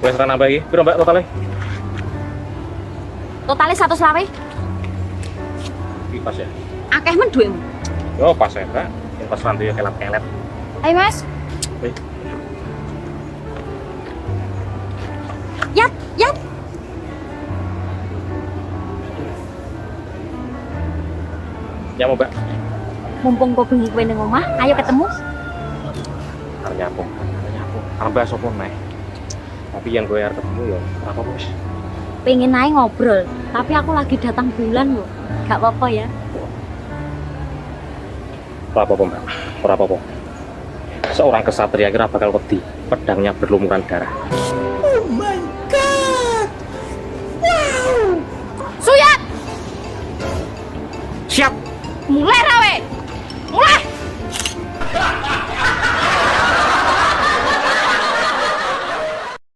Wes ra nambah iki. Piro Mbak totale? Totalnya 120. Iki pas ya. Akeh men duitmu. Yo pas ya, Kak. Yang pas nanti ya kelet-kelet. Ayo Mas. Wih. Yat, yat. Ya mau Mbak. Mumpung kau bengi kowe ning omah, ayo ketemu. Arep nyambung. Arep bahas opo neh. Tapi yang gue arep ketemu ya apa wis. Pengen naik ngobrol, tapi aku lagi datang bulan loh. Gak apa-apa ya. Ora apa-apa Mbak. Ora apa-apa. Seorang kesatria kira bakal wedi pedangnya berlumuran darah. Oh my god! Wow! Suyat, Siap. mulai ra